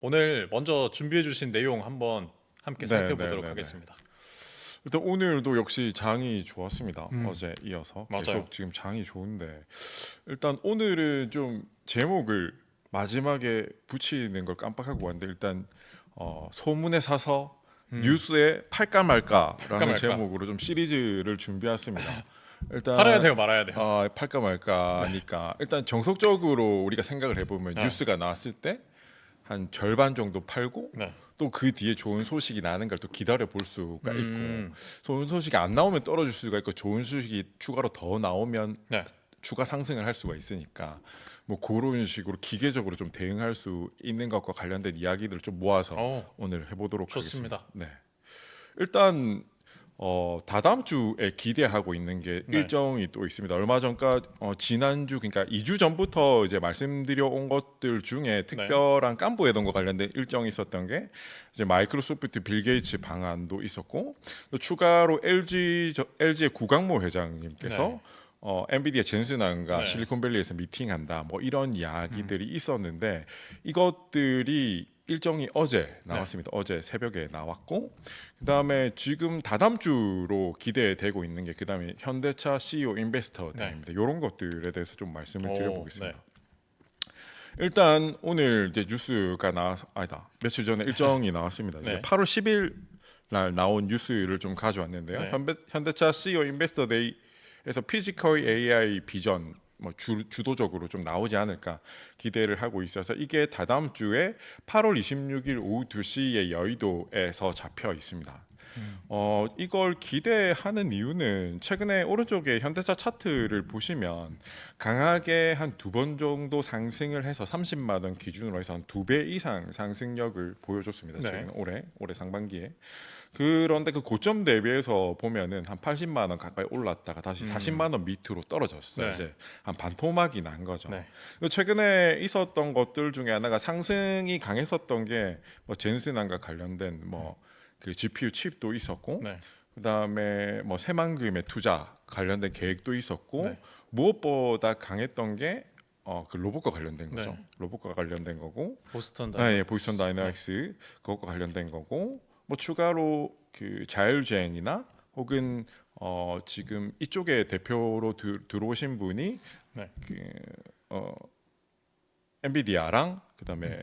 오늘 먼저 준비해 주신 내용 한번 함께 살펴보도록 네네네네. 하겠습니다. 일단 오늘도 역시 장이 좋았습니다. 음. 어제 이어서 맞아요. 계속 지금 장이 좋은데 일단 오늘은 좀 제목을 마지막에 붙이는 걸 깜빡하고 왔는데 일단 소문에 사서 뉴스에 팔까 말까라는 말까. 제목으로 좀 시리즈를 준비했습니다. 일단 팔아야 돼요, 말아야 돼요? 팔까 말까니까 일단 정석적으로 우리가 생각을 해보면 네. 뉴스가 나왔을 때 한 절반 정도 팔고 네. 또 그 뒤에 좋은 소식이 나는 걸 또 기다려 볼 수가 있고 음. 좋은 소식이 안 나오면 떨어질 수가 있고 좋은 소식이 추가로 더 나오면 네. 추가 상승을 할 수가 있으니까 뭐 그런 식으로 기계적으로 좀 대응할 수 있는 것과 관련된 이야기들을 좀 모아서 오늘 해보도록 좋습니다. 하겠습니다. 네. 일단 다다음 주에 기대하고 있는 게 네. 일정이 또 있습니다. 얼마 전까 지난주 그러니까 2주 전부터 이제 말씀드려 온 것들 중에 특별한 깐부 회동과 관련된 일정이 있었던 게 이제 마이크로소프트 빌 게이츠 방안도 있었고 또 추가로 LG의 구강모 회장님께서 엔비디아 젠슨왕과 네. 실리콘밸리에서 미팅한다 뭐 이런 이야기들이 있었는데 이것들이 일정이 어제 나왔습니다. 어제 새벽에 나왔고 그다음에 지금 다다음 주로 기대되고 있는 게 그다음에 현대차 CEO 인베스터 데이입니다. 이런 것들에 대해서 좀 말씀을 드려보겠습니다. 일단 오늘 이제 뉴스가 며칠 전에 일정이 나왔습니다. 네. 8월 10일 날 나온 뉴스를 좀 가져왔는데요. 네. 현대차 CEO 인베스터 데이에서 피지컬 AI 비전 뭐 주도적으로 좀 나오지 않을까 기대를 하고 있어서 이게 다다음 주에 8월 26일 오후 2시에 여의도에서 잡혀 있습니다. 이걸 기대하는 이유는 최근에 오른쪽에 현대차 차트를 보시면 강하게 한 두 번 정도 상승을 해서 30만 원 기준으로 해서 한 2배 이상 상승력을 보여줬습니다. 네. 최근 올해 상반기에. 그런데 그 고점 대비해서 보면은 한 80만 원 가까이 올랐다가 다시 40만 원 밑으로 떨어졌어요. 네. 이제 한 반토막이 난 거죠. 네. 최근에 있었던 것들 중에 하나가 상승이 강했었던 게 뭐 젠슨왕과 관련된 뭐 그 GPU 칩도 있었고 네. 그다음에 뭐 새만금의 투자 관련된 계획도 있었고 네. 무엇보다 강했던 게 그 로봇과 관련된 거죠. 네. 로봇과 관련된 거고 보스턴 예, 보스턴 다이내믹스 그것과 관련된 거고 뭐 추가로 그 자율주행이나 혹은 지금 이쪽에 대표로 들어오신 분이 네. 엔비디아랑 그다음에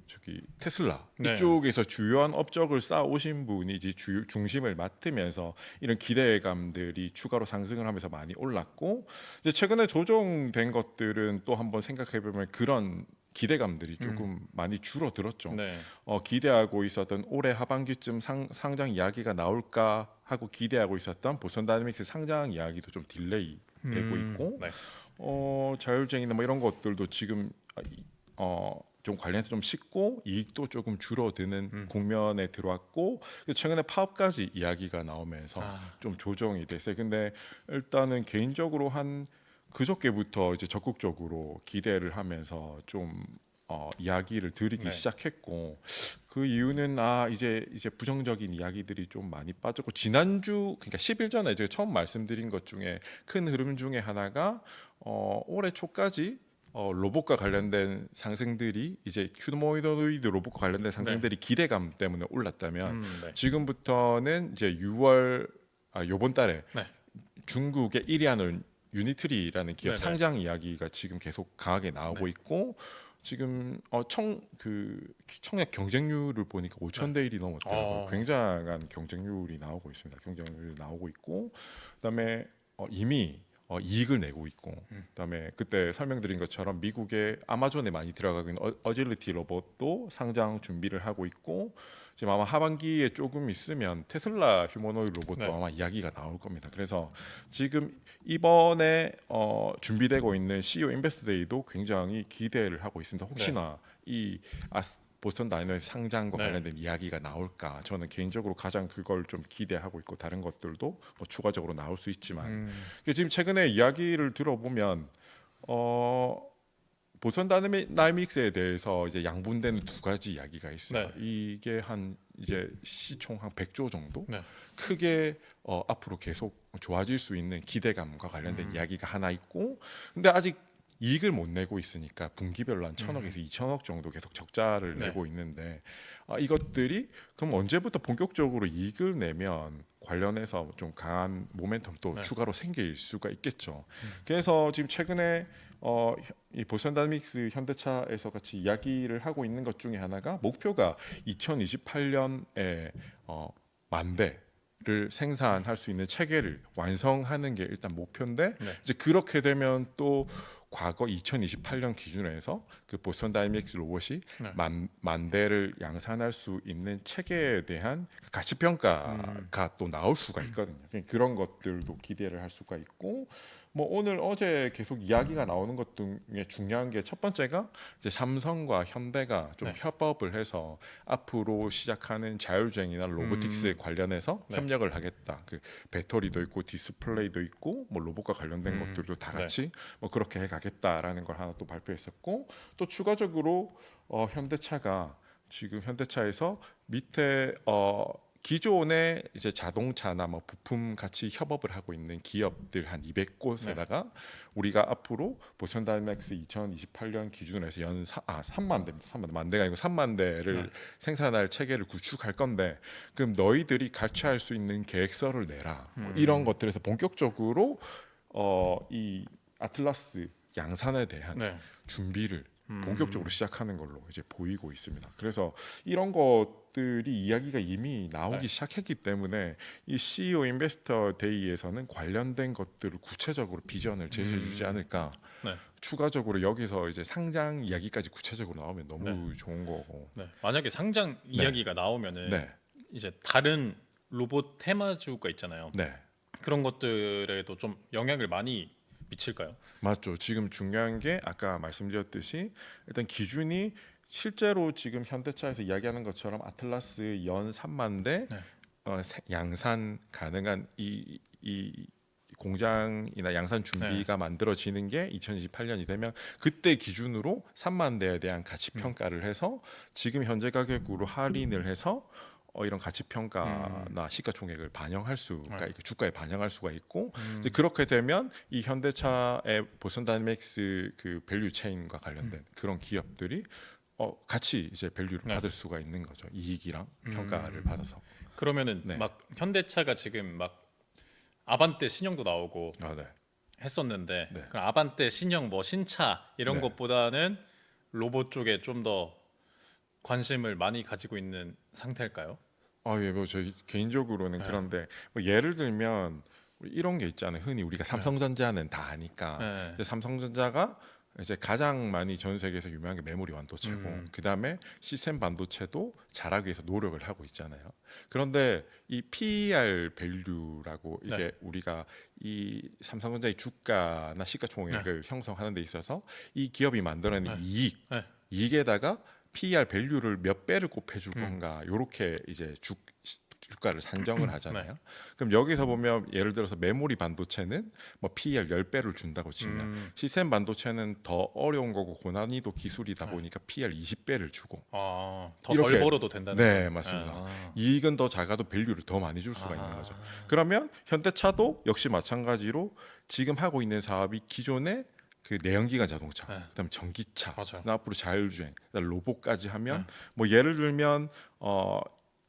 저기 테슬라 네. 이쪽에서 주요한 업적을 쌓아 오신 분이 이제 중심을 맡으면서 이런 기대감들이 추가로 상승을 하면서 많이 올랐고 이제 최근에 조정된 것들은 또 한번 생각해 보면 그런 기대감들이 조금 많이 줄어들었죠. 네. 기대하고 있었던 올해 하반기쯤 상장 이야기가 나올까 하고 기대하고 있었던 보스턴 다이내믹스 상장 이야기도 좀 딜레이 되고 있고 네. 자율주행이나 뭐 이런 것들도 지금 좀 관련해서 좀 식고 이익도 조금 줄어드는 국면에 들어왔고 최근에 파업까지 이야기가 나오면서 좀 조정이 됐어요. 근데 일단은 개인적으로 한 그저께부터 이제 적극적으로 기대를 하면서 좀 이야기를 드리기 네. 시작했고 그 이유는 이제 부정적인 이야기들이 좀 많이 빠졌고 지난주 그러니까 10일 전에 제가 처음 말씀드린 것 중에 큰 흐름 중에 하나가 올해 초까지 로봇과 관련된 상승들이 이제 휴머노이드 로봇과 관련된 상승들이 기대감 때문에 올랐다면 네. 지금부터는 이제 6월 요번 달에 네. 중국의 1위 하는 유니트리라는 기업 네네. 상장 이야기가 지금 계속 강하게 나오고 있고 지금 청약 경쟁률을 보니까 5,000대 1이 넘었더라고요. 굉장한 경쟁률이 나오고 있습니다. 경쟁률이 나오고 있고 그다음에 이미 이익을 내고 있고 그다음에 그때 설명드린 것처럼 미국의 아마존에 많이 들어가고 있는 어질리티 로봇도 상장 준비를 하고 있고 지금 아마 하반기에 조금 있으면 테슬라 휴머노이드 로봇도 아마 이야기가 나올 겁니다. 그래서 지금 이번에 준비되고 있는 CEO 인베스트 데이도 굉장히 기대를 하고 있습니다. 혹시나 이 보스턴 다이너믹스 상장과 관련된 이야기가 나올까 저는 개인적으로 가장 그걸 좀 기대하고 있고 다른 것들도 뭐 추가적으로 나올 수 있지만 지금 최근에 이야기를 들어보면 보스턴 다이내믹스에 대해서 이제 양분되는 두 가지 이야기가 있어요. 이게 한 이제 시총 한 100조 정도 크게 앞으로 계속 좋아질 수 있는 기대감과 관련된 이야기가 하나 있고 근데 아직 이익을 못 내고 있으니까 분기별로 한 1,000억에서 2,000억 정도 계속 적자를 네. 내고 있는데 이것들이 그럼 언제부터 본격적으로 이익을 내면 관련해서 좀 강한 모멘텀 또 네. 추가로 생길 수가 있겠죠. 그래서 지금 최근에 이 보스턴 다이내믹스 현대차에서 같이 이야기를 하고 있는 것 중에 하나가 목표가 2028년에 만 대를 생산할 수 있는 체계를 완성하는 게 일단 목표인데 네. 이제 그렇게 되면 또 과거 2028년 기준에서 그 보스턴 다이내믹스 로봇이 네. 만 대를 양산할 수 있는 체계에 대한 가치 평가가 또 나올 수가 있거든요. 그런 것들도 기대를 할 수가 있고 뭐 오늘 어제 계속 이야기가 나오는 것 중에 중요한 게 첫 번째가 이제 삼성과 현대가 좀 네. 협업을 해서 앞으로 시작하는 자율주행이나 로보틱스에 관련해서 네. 협력을 하겠다. 그 배터리도 있고 디스플레이도 있고 뭐 로봇과 관련된 것들도 다 같이 뭐 그렇게 해가겠다라는 걸 하나 또 발표했었고 또 추가적으로 현대차가 지금 현대차에서 밑에 기존의 이제 자동차나 뭐 부품 같이 협업을 하고 있는 기업들 한 200곳에다가 우리가 앞으로 보스턴 다이내믹스 2028년 기준으로 해서 3만 대입니다. 3만 대. 만 대가 아니고 3만 대를 생산할 체계를 구축할 건데 그럼 너희들이 같이 할 수 있는 계획서를 내라. 뭐 이런 것들에서 본격적으로 이 아틀라스 양산에 대한 네. 준비를 본격적으로 시작하는 걸로 이제 보이고 있습니다. 그래서 이런 것들이 이야기가 이미 나오기 시작했기 때문에 이 CEO 인베스터 데이에서는 관련된 것들을 구체적으로 비전을 제시해주지 않을까. 네. 추가적으로 여기서 이제 상장 이야기까지 구체적으로 나오면 너무 좋은 거고. 네. 만약에 상장 이야기가 나오면은 네, 이제 다른 로봇 테마주가 있잖아요. 네. 그런 것들에도 좀 영향을 많이 미칠까요? 맞죠. 지금 중요한 게 아까 말씀드렸듯이 일단 기준이 실제로 지금 현대차에서 이야기하는 것처럼 아틀라스 연 3만 대 네. 양산 가능한 이 공장이나 양산 준비가 만들어지는 게 2028년이 되면 그때 기준으로 3만 대에 대한 가치 평가를 해서 지금 현재 가격으로 할인을 해서 이런 가치 평가나 시가총액을 반영할 수가 있고 주가에 반영할 수가 있고 이제 그렇게 되면 이 현대차의 보스턴 다이내믹스 그 밸류 체인과 관련된 그런 기업들이 같이 이제 밸류를 받을 수가 있는 거죠. 이익이랑 평가를 받아서. 그러면은 네. 막 현대차가 지금 막 아반떼 신형도 나오고 네. 했었는데 네. 그럼 아반떼 신형 뭐 신차 이런 네. 것보다는 로봇 쪽에 좀 더 관심을 많이 가지고 있는 상태일까요? 예, 뭐 저희 개인적으로는 그런데 뭐 예를 들면 이런 게 있잖아요. 흔히 우리가 삼성전자는 다 아니까 네. 이제 삼성전자가 이제 가장 많이 전 세계에서 유명한 게 메모리 반도체고 그 다음에 시스템 반도체도 잘하기 위해서 노력을 하고 있잖아요. 그런데 이 PER 밸류라고 이게 우리가 이 삼성전자의 주가나 시가총액을 형성하는 데 있어서 이 기업이 만들어낸 이익에다가 PER 밸류를 몇 배를 곱해줄 건가 요렇게 이제 주가를 산정을 하잖아요. 그럼 여기서 보면 예를 들어서 메모리 반도체는 뭐 PER 10배를 준다고 치면 시스템 반도체는 더 어려운 거고 고난이도 기술이다 보니까 PER 20배를 주고 더 이렇게- 덜 벌어도 된다는 네, 거예요? 맞습니다. 이익은 더 작아도 밸류를 더 많이 줄 수가 있는 거죠. 그러면 현대차도 역시 마찬가지로 지금 하고 있는 사업이 기존의 그 내연기관 자동차, 그다음 전기차, 맞아요. 앞으로 자율주행, 그다음 로봇까지 하면 뭐 예를 들면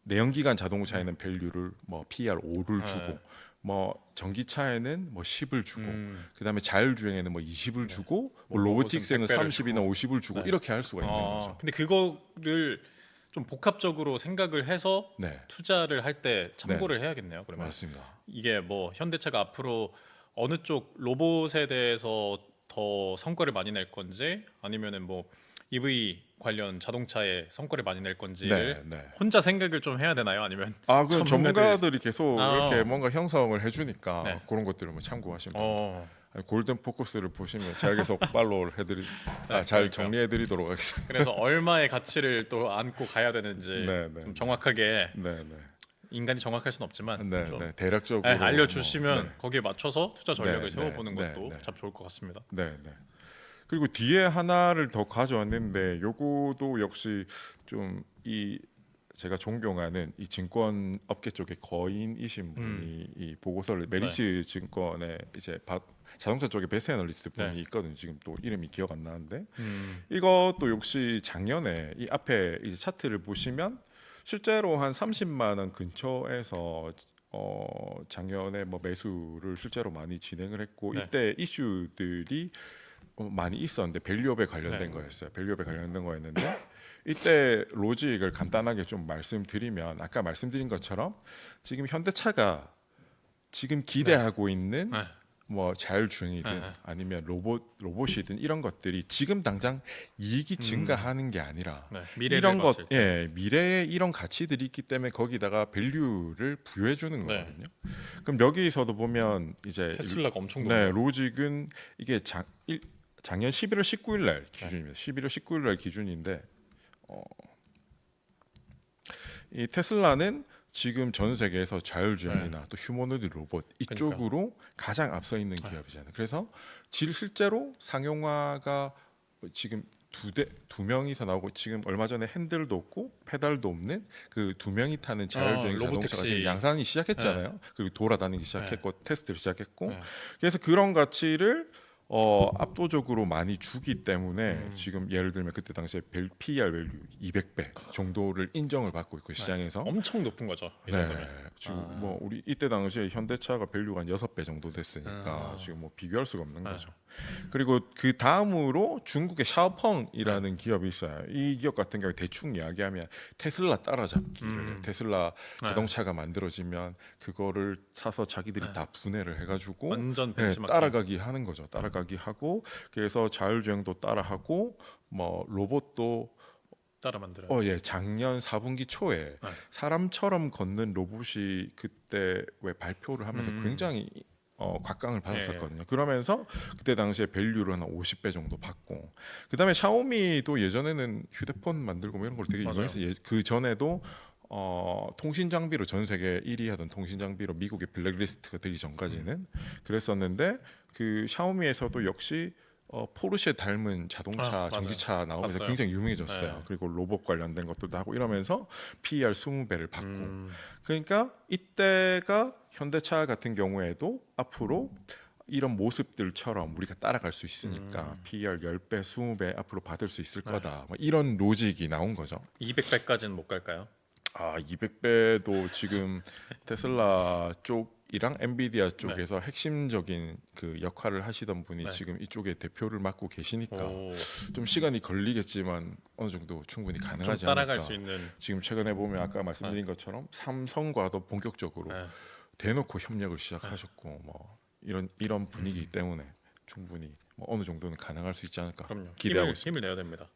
내연기관 자동차에는 밸류를 뭐 PER 5를 주고 뭐 전기차에는 뭐 10을 주고 그다음에 자율주행에는 뭐 20을 주고 뭐 로보틱스에는 100배를 30이나 50을 주고 이렇게 할 수가 있는 거죠. 근데 그거를 좀 복합적으로 생각을 해서 네, 투자를 할 때 참고를 해야겠네요. 그러면 맞습니다. 이게 뭐 현대차가 앞으로 어느 쪽 로봇에 대해서 더 성과를 많이 낼 건지 아니면은 뭐 EV 관련 자동차에 성과를 많이 낼 건지를 네. 혼자 생각을 좀 해야 되나요? 아니면 그 전문가들이 계속 아. 이렇게 뭔가 형성을 해주니까 네. 그런 것들을 뭐 참고하시면 됩니다. 어, 골든 포커스를 보시면 제가 계속 팔로우를 잘 정리해드리도록 하겠습니다. 그래서 얼마의 가치를 또 안고 가야 되는지 네. 좀 정확하게 네. 인간이 정확할 수는 없지만 네, 좀 대략적으로 알려주시면 뭐, 거기에 맞춰서 투자 전략을 네, 세워보는 네, 것도 네. 참 좋을 것 같습니다. 네. 그리고 뒤에 하나를 더 가져왔는데 요거도 역시 좀 이 제가 존경하는 이 증권 업계 쪽의 거인이신 분이 이 보고서를 메리츠 증권의 이제 자동차 쪽에 베스트 애널리스트 분이 네. 있거든요. 지금 또 이름이 기억 안 나는데 이것도 역시 작년에 이 앞에 이제 차트를 보시면 실제로 한 30만 원 근처에서 작년에 뭐 매수를 실제로 많이 진행을 했고 네. 이때 이슈들이 많이 있었는데 밸류업에 관련된 네. 거였어요. 밸류업에 관련된 거였는데 이때 로직을 간단하게 좀 말씀드리면 아까 말씀드린 것처럼 지금 현대차가 지금 기대하고 있는 네. 뭐 자율주행이든 네. 아니면 로봇이든 이런 것들이 지금 당장 이익이 증가하는 게 아니라 네. 미래를 이런 것, 봤을 때. 예, 미래에 이런 가치들이 있기 때문에 거기다가 밸류를 부여해 주는 네. 거거든요. 그럼 여기서도 보면 이제 테슬라가 엄청 네, 높네요. 로직은 이게 작년 11월 19일 날 기준입니다. 11월 19일 날 기준인데 이 테슬라는 지금 전 세계에서 자율주행이나 또 휴머노이드 로봇 이쪽으로 가장 앞서 있는 기업이잖아요. 그래서 실제로 상용화가 지금 두 명이서 나오고 지금 얼마 전에 핸들도 없고 페달도 없는 그 두 명이 타는 자율주행 자동차가 로보택시. 지금 양산이 시작했잖아요. 그리고 돌아다니기 시작했고 테스트를 시작했고 네. 그래서 그런 가치를 압도적으로 많이 주기 때문에 지금 예를 들면 그때 당시에 PER 밸류 200배 정도를 인정을 받고 있고 시장에서 엄청 높은 거죠. 이 네, 정도면. 지금 뭐 우리 이때 당시에 현대차가 밸류가 한 6배 정도 됐으니까 지금 뭐 비교할 수가 없는 거죠. 그리고 그 다음으로 중국의 샤오펑이라는 기업이 있어요. 이 기업 같은 경우에 대충 이야기하면 테슬라 따라잡기를 해요. 테슬라 자동차가 만들어지면 그거를 사서 자기들이 다 분해를 해가지고 완전 네, 벤치마킹. 따라가기 하는 거죠. 따라가기 하고 그래서 자율주행도 따라하고 뭐 로봇도 따라 만들어요. 예, 작년 4분기 초에 네. 사람처럼 걷는 로봇이 그때 왜 발표를 하면서 굉장히 곽강을 받았었거든요. 그러면서 그때 당시에 밸류를 한 50배 정도 받고 그다음에 샤오미도 예전에는 휴대폰 만들고 뭐 이런 걸 되게 맞아요. 유명했어요. 그 전에도 통신 장비로 전 세계 1위 하던 통신 장비로 미국의 블랙리스트가 되기 전까지는 그랬었는데 그 샤오미에서도 역시 포르쉐 닮은 자동차 맞아요. 전기차 나오면서 봤어요. 굉장히 유명해졌어요. 네. 그리고 로봇 관련된 것들도 하고 이러면서 PER 20배를 받고 그러니까 이때가 현대차 같은 경우에도 앞으로 이런 모습들처럼 우리가 따라갈 수 있으니까 PER 10배, 20배 앞으로 받을 수 있을 거다. 뭐 이런 로직이 나온 거죠. 200배까지는 못 갈까요? 200배도 지금 테슬라 쪽이랑 엔비디아 쪽에서 핵심적인 그 역할을 하시던 분이 지금 이쪽에 대표를 맡고 계시니까 오, 좀 시간이 걸리겠지만 어느 정도 충분히 좀 가능하지 따라갈 않을까. 수 있는. 지금 최근에 보면 아까 말씀드린 것처럼 삼성과도 본격적으로 네. 대놓고 협력을 시작하셨고 뭐 이런 분위기 때문에 충분히 뭐 어느 정도는 가능할 수 있지 않을까 그럼요. 기대하고 있습니다. 힘을 내야 됩니다.